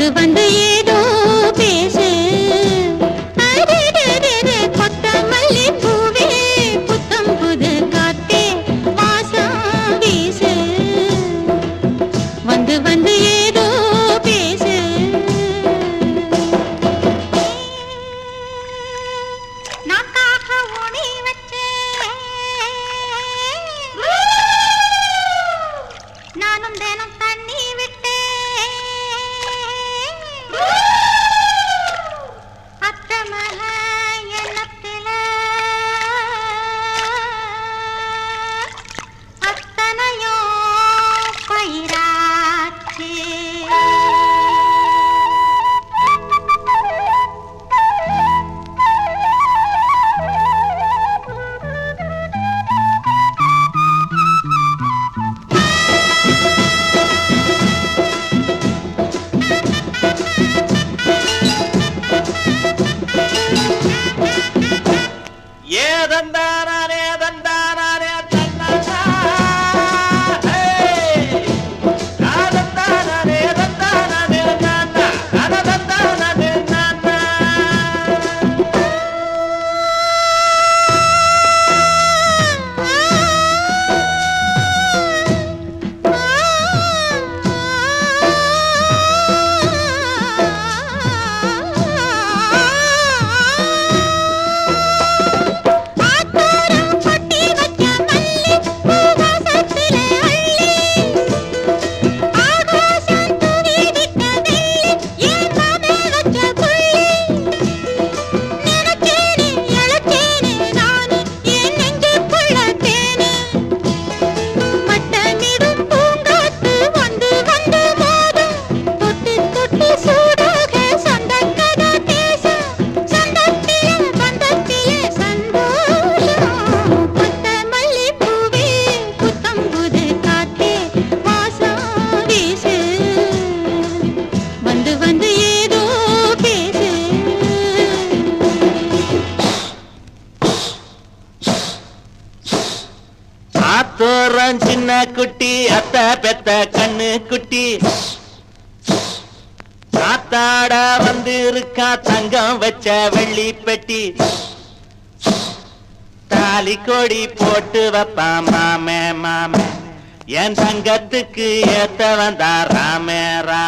வந்து வந்து ஏதோ பேசு கொத்தமல்லி பூவே புத்தம் புது காத்தே வாசம் வீசு வந்து வந்து ஏதோ பேசு நாக்காக ஊனி வச்சே நானும் தினம் தண்ணி விட்டே அத்தமக எண்ணத்தில அத்தனையோ பயிராச்சு சின்ன குட்டி அத்த பெத்த கண்ணு குட்டி காத்தாட வந்து இருக்கா தங்கம் வச்ச வெள்ளி பெட்டி தாலி கொடி போட்டு வைப்பான் மாமே மாமே என் தங்கத்துக்கு ஏத்த வந்தா ராமே ரா